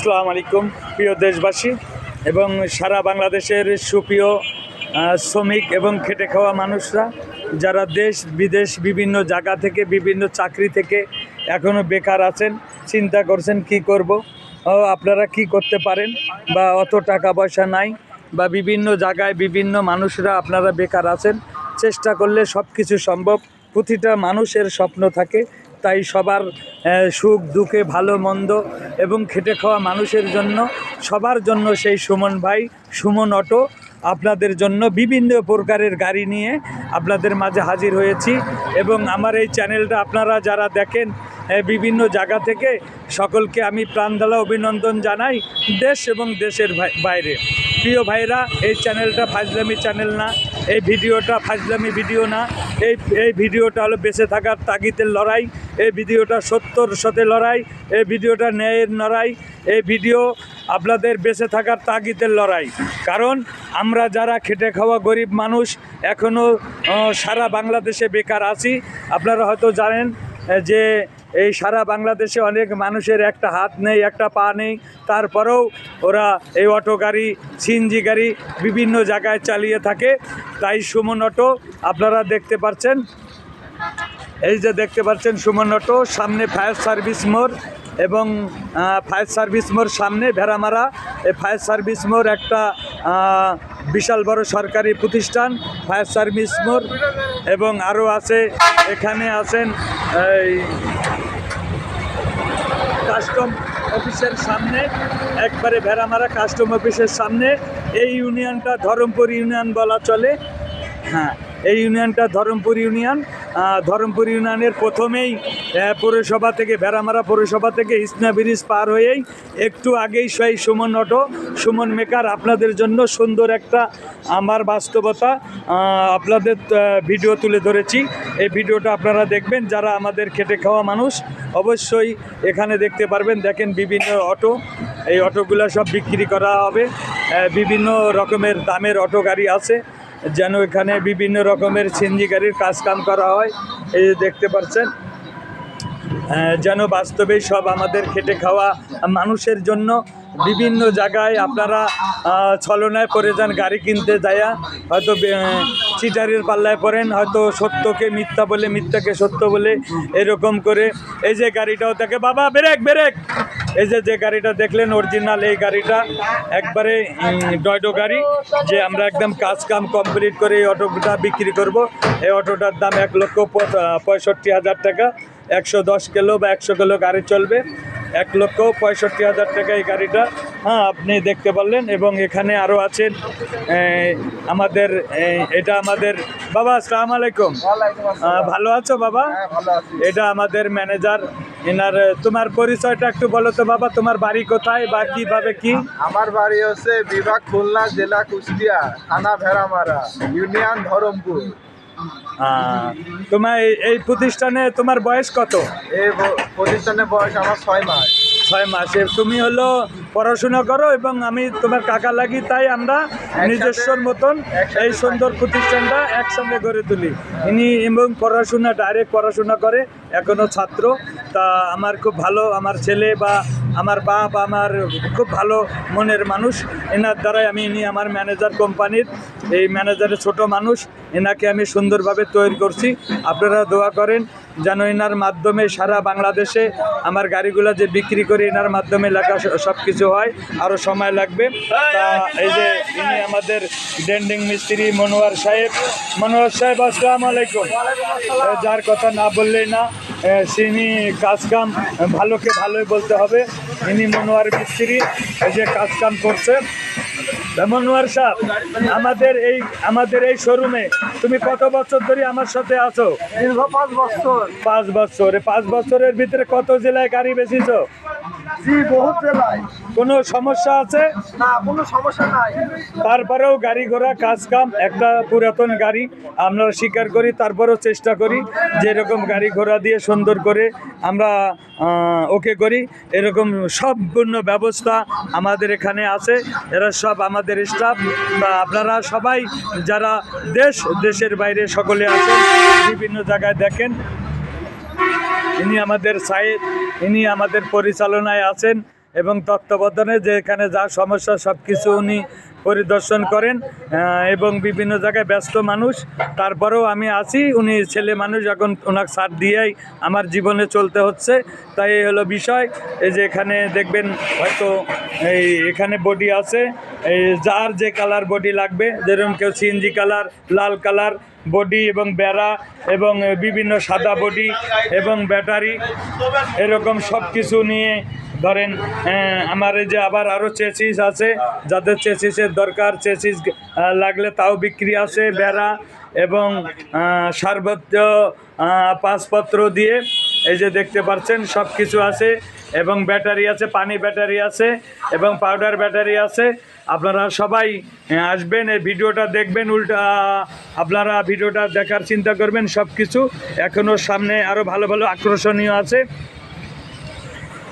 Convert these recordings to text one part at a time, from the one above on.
আসসালামু আলাইকুম প্রিয় দেশবাসী এবং সারা বাংলাদেশের সুপ্রিয় শ্রমিক এবং খেটে খাওয়া মানুষরা যারা দেশ বিদেশ বিভিন্ন জায়গা থেকে বিভিন্ন চাকরি থেকে এখনও বেকার আছেন, চিন্তা করছেন কি করব, আপনারা কি করতে পারেন বা অত টাকা পয়সা নাই বা বিভিন্ন জায়গায় বিভিন্ন মানুষরা আপনারা বেকার আছেন, চেষ্টা করলে সব কিছু সম্ভব। প্রতিটা মানুষের স্বপ্ন থাকে, তাই সবার সুখ দুঃখে ভালো মন্দ এবং খেটে খাওয়া মানুষের জন্য সবার জন্য সেই সুমন ভাই সুমন অটো আপনাদের জন্য বিভিন্ন প্রকারের গাড়ি নিয়ে আপনাদের মাঝে হাজির হয়েছি। এবং আমার এই চ্যানেলটা আপনারা যারা দেখেন বিভিন্ন জায়গা থেকে সকলকে আমি প্রাণঢালা অভিনন্দন জানাই, দেশ এবং দেশের বাইরে। প্রিয় ভাইরা, এই চ্যানেলটা ফাজলামি চ্যানেল না, এই ভিডিওটা ফাজলামি ভিডিও না, এই ভিডিওটা হলো বেঁচে থাকার তাগিদের লড়াই, এই ভিডিওটা সত্যর সাথে লড়াই, এই ভিডিওটা ন্যায়ের লড়াই, এই ভিডিও আপনাদের বেঁচে থাকার তাগিদের লড়াই। কারণ আমরা যারা খেটে খাওয়া গরিব মানুষ এখনও সারা বাংলাদেশে বেকার আছি। আপনারা হয়তো জানেন যে এই সারা বাংলাদেশে অনেক মানুষের একটা হাত নেই, একটা পা নেই, তারপরেও ওরা এই অটো গাড়ি সিএনজি গাড়ি বিভিন্ন জায়গায় চালিয়ে থাকে। তাই সুমন অটো আপনারা দেখতে পাচ্ছেন, এই যে দেখতে পাচ্ছেন সুমন অটো, সামনে ফায়ার সার্ভিস মোড় এবং ফায়ার সার্ভিস মোড় সামনে ভেড়ামারা। এই ফায়ার সার্ভিস মোড় একটা বিশাল বড় সরকারি প্রতিষ্ঠান ফায়ার সার্ভিস মোড়। এবং আরও আছে, এখানে আছেন এই কাস্টম অফিসের সামনে, একবারে ভেড়ামারা কাস্টম অফিসের সামনে। এই ইউনিয়নটা ধরমপুর ইউনিয়ন বলা চলে। হ্যাঁ, এই ইউনিয়নটা ধরমপুর ইউনিয়ন। ধরমপুর ইউনিয়নের প্রথমেই পৌরসভা থেকে ভেড়ামারা পৌরসভা থেকে ইসনা ব্রিজ পার হয়েই একটু আগেই সেই সুমন অটো সুমন মেকার আপনাদের জন্য সুন্দর একটা আমার বাস্তবতা আপনাদের ভিডিও তুলে ধরেছি। এই ভিডিওটা আপনারা দেখবেন, যারা আমাদের খেটে খাওয়া মানুষ অবশ্যই এখানে দেখতে পারবেন। দেখেন বিভিন্ন অটো, এই অটোগুলো সব বিক্রি করা হবে। বিভিন্ন রকমের দামের অটো গাড়ি আছে, যেন এখানে বিভিন্ন রকমের সিএনজি গাড়ির কাজকাম করা হয়। এই যে দেখতে পাচ্ছেন, যেন বাস্তবেই সব আমাদের খেটে খাওয়া মানুষের জন্য। বিভিন্ন জায়গায় আপনারা ছলনায় পড়ে যান গাড়ি কিনতে যায়া, হয়তো চিটারির পাল্লায় পড়েন, হয়তো সত্যকে মিথ্যা বলে মিথ্যাকে সত্য বলে এরকম করে। এই যে গাড়িটাও দেখে, বাবা ব্রেক ব্রেক, এই যে গাড়িটা দেখলেন অরিজিনাল, এই গাড়িটা একবারে ডয়ডো গাড়ি, যে আমরা একদম কাজ কাম কমপ্লিট করে এই অটোটা বিক্রি করব। এই অটোটার দাম 1,65,000 টাকা। 110 কিলো বা 100 কিলো গাড়ি চলবে, 1,65,000 টাকা এই গাড়িটা। হ্যাঁ, আপনি দেখতে পারলেন। এবং এখানে আরও আছেন আমাদের, এটা আমাদের বাবা, আসসালামু আলাইকুম। ভালো আছো বাবা? এটা আমাদের ম্যানেজার, এনার। তোমার পরিচয়টা একটু বলো তো বাবা, তোমার বাড়ি কোথায় বা কিভাবে কি? আমার বাড়ি হচ্ছে বিভাগ খুলনা, জেলা কুষ্টিয়া, থানা ভেড়ামারা, ইউনিয়ন ধরমপুর। তোমার এই প্রতিষ্ঠানে তোমার বয়স কত? এই প্রতিষ্ঠানের বয়স আমার 6 মাস। 6 মাসে তুমি হলো পড়াশোনা করো এবং আমি তোমার কাকা লাগি, তাই আমরা নিজস্বর মতন এই সুন্দর প্রতিষ্ঠানটা একসঙ্গে গড়ে তুলি। ইনি এবং পড়াশোনা ডাইরেক্ট পড়াশোনা করে, এখনও ছাত্র। তা আমার খুব ভালো, আমার ছেলে বা আমার বাপ আমার খুব ভালো মনের মানুষ। এনার দ্বারাই ইনি আমার ম্যানেজার কোম্পানির, এই ম্যানেজারের ছোট মানুষ, এনাকে আমি সুন্দরভাবে তৈরি করছি। আপনারা দোয়া করেন যেন এনার মাধ্যমে সারা বাংলাদেশে আমার গাড়িগুলো যে বিক্রি করি এনার মাধ্যমে লেখা সব কিছু হয়। আরও সময় লাগবে। তা এই যে ইনি আমাদের ডেন্ডিং মিস্ত্রি মনোয়ার সাহেব। মনোয়ার সাহেব, আসসালামু আলাইকুম। যার কথা না বললেই না, তিনি কাজকাম ভালোকে ভালোই বলতে হবে। ইনি মনোয়ার মিস্ত্রি, এই যে কাজকাম করছে। মনোয়ার সাহেব, আমাদের এই শোরুমে তুমি কত বছর ধরে আমার সাথে আছো? 5 বছর। 5 বছর। 5 বছরের ভিতরে কত জেলায় গাড়ি বেচেছো? জি, বহুত জেলায়। কোনো সমস্যা আছে? না, কোনো সমস্যা নাই। তারপরেও গাড়ি ঘোড়া কাজ কাম, একটা পুরাতন গাড়ি আমরা স্বীকার করি, তারপরেও চেষ্টা করি যেরকম গাড়ি ঘোড়া দিয়ে সুন্দর করে আমরা ওকে করি। এরকম সম্পূর্ণ ব্যবস্থা আমাদের এখানে আছে। এরা সব আমাদের স্টাফ। বা আপনারা সবাই যারা দেশের বাইরে সকলে আছেন, বিভিন্ন জায়গায় দেখেন। ইনি আমাদের সাহেব, ইনি আমাদের পরিচালনায় আছেন। এবং তত্ত্বাবধানে যেখানে যা সমস্যা সব কিছু উনি পরিদর্শন করেন এবং বিভিন্ন জায়গায় ব্যস্ত মানুষ, তারপরেও আমি আছি। উনি ছেলে মানুষ, এখন ওনাকে ছাড় দিয়েই আমার জীবনে চলতে হচ্ছে। তাই এই হলো বিষয়। এই যে এখানে দেখবেন হয়তো এখানে বডি আছে, এই যার যে কালার বডি লাগবে, যেরকম কেউ সিএনজি কালার, লাল কালার বডি এবং বেড়া এবং বিভিন্ন সাদা বডি এবং ব্যাটারি, এরকম সব কিছু নিয়ে ধরেন আমার এই যে আবার আরও চেসিস আছে, যাদের চেসিসের দরকার, চেসিস লাগলে তাও বিক্রি আছে, বেড়া এবং সার্বত্র পাসপত্র দিয়ে এই যে দেখতে পাচ্ছেন সব কিছু আছে এবং ব্যাটারি আছে, পানি ব্যাটারি আছে এবং পাউডার ব্যাটারি আছে। আপনারা সবাই আসবেন, এই ভিডিওটা দেখবেন, উল্টা আপনারা ভিডিওটা দেখার চিন্তা করবেন। সব কিছু এখনও সামনে আরও ভালো ভালো আকর্ষণীয় আছে।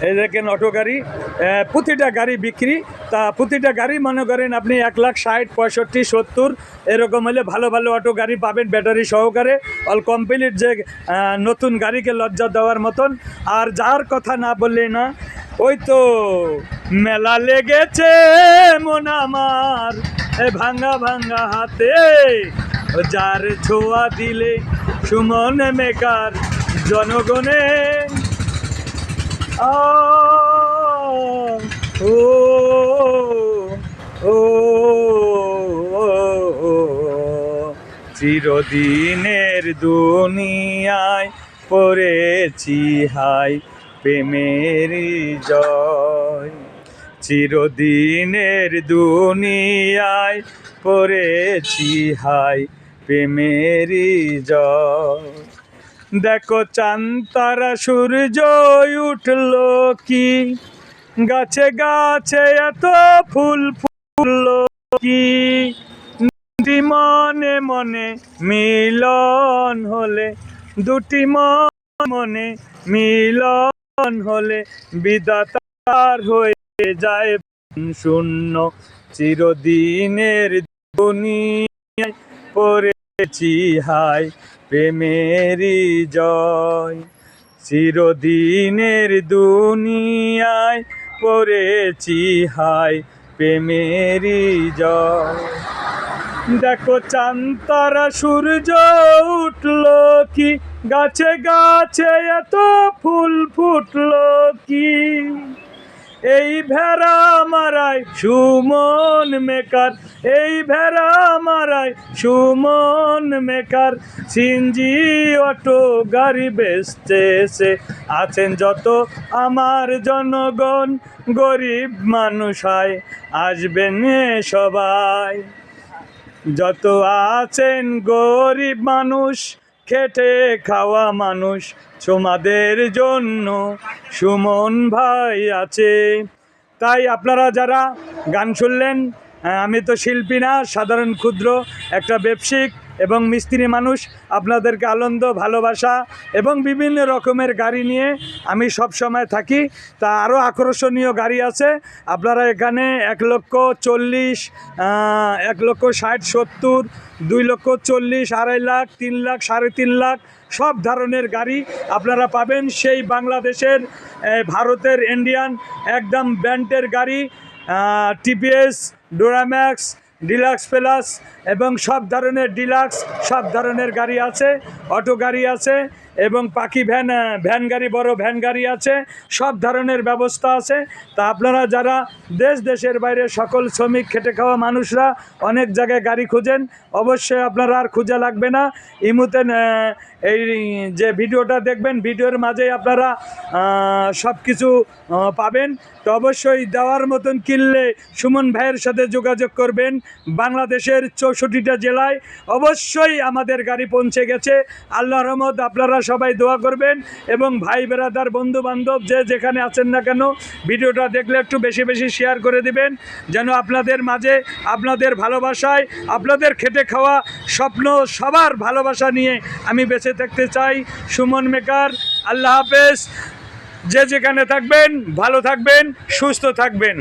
এই দেখেন অটো গাড়ি, প্রতিটা গাড়ি বিক্রি। তা প্রতিটা গাড়ি মনে করেন আপনি 1,60,000, 65, 70 এরকম হলে ভালো ভালো অটো গাড়ি পাবেন ব্যাটারি সহকারে, অল কমপ্লিট, যে নতুন গাড়িকে লজ্জা দেওয়ার মতন। আর যার কথা না বললে না, ওই তো মেলা লেগেছে মন আমার ভাঙ্গা ভাঙ্গা হাতে, যার ছোঁয়া দিলে সুমন মেকার জনগণে। ও ও ও চিরদিনের দুনিয়ায় পড়েছি হাই প্রেমের জয়, চিরদিনের দুনিয়ায় পড়েছি হাই প্রেমের জয়। দেখো চাঁদ তারা সূর্য উঠলো কি, গাছে গাছে এত ফুল ফুললো কি, দুটি মনে মনে মিলন হলে, দুটি মনে মিলন হলে বিধাতার হয়ে যায় শূন্য, চিরদিনের দুনিয়ায় পড়েছি হাই প্রেমেরি জয়, চিরদিনের দুনিয়ায় পড়েছি হাই প্রেমেরি জয়। দেখো চাঁদ তারা সূর্য উঠলো কি, গাছে গাছে এত ফুল ফুটলো কি, এই ভেড়া মারাই সুমন মেকার, এই ভেড়া মারাই সুমন মেকার, সিএনজি অটো গাড়ি বেচতেছে, আছেন যত আমার জনগণ গরিব মানুষ হয়, আসবেন সবাই, যত আছেন গরিব মানুষ খেটে খাওয়া মানুষ, তোমাদের জন্য সুমন ভাই আছে। তাই আপনারা যারা গান শুনলেন, আমি তো শিল্পী না, সাধারণ ক্ষুদ্র একটা ব্যবসায়িক এবং মিস্ত্রি মানুষ, আপনাদেরকে আনন্দ ভালোবাসা এবং বিভিন্ন রকমের গাড়ি নিয়ে আমি সব সময় থাকি। তা আরও আকর্ষণীয় গাড়ি আছে। আপনারা এখানে 1,40,000, 1,60,000, 70, 2,40,000, 2.5 লাখ, 3 লাখ, 3.5 লাখ সব ধরনের গাড়ি আপনারা পাবেন। সেই বাংলাদেশের, ভারতের, ইন্ডিয়ান একদম ব্র্যান্ডের গাড়ি, টিপিএস, ডোরাম্যাক্স, ডিলাক্স প্লাস এবং সব ধরনের ডিলাক্স, সব ধরনের গাড়ি আছে, অটো গাড়ি আছে এবং পাখি ভ্যান, ভ্যান গাড়ি, বড় ভ্যান গাড়ি আছে, সব ধরনের ব্যবস্থা আছে। তা আপনারা যারা দেশের বাইরে সকল শ্রমিক খেটে খাওয়া মানুষরা অনেক জায়গায় গাড়ি খুঁজেন, অবশ্যই আপনারা আর খুঁজে লাগবে না। ইমুতে এই যে ভিডিওটা দেখবেন, ভিডিওর মাঝেই আপনারা সব কিছু পাবেন। তো অবশ্যই দেওয়ার মতন কিনলে সুমন ভাইয়ের সাথে যোগাযোগ করবেন। বাংলাদেশের 64টা জেলায় অবশ্যই আমাদের গাড়ি পৌঁছে গেছে। আল্লাহর রহমত আপনারা সবাই দোয়া করবেন এবং ভাই বেরাদার, বন্ধু বান্ধব যে যেখানে আছেন না কেন, ভিডিওটা দেখলে একটু বেশি বেশি শেয়ার করে দিবেন, যেন আপনাদের মাঝে, আপনাদের ভালোবাসায়, আপনাদের খেটে খাওয়া স্বপ্ন সবার ভালোবাসা নিয়ে আমি বেঁচে থাকতে চাই। সুমন মেকার, আল্লাহ হাফেজ। যে যেখানে থাকবেন ভালো থাকবেন, সুস্থ থাকবেন।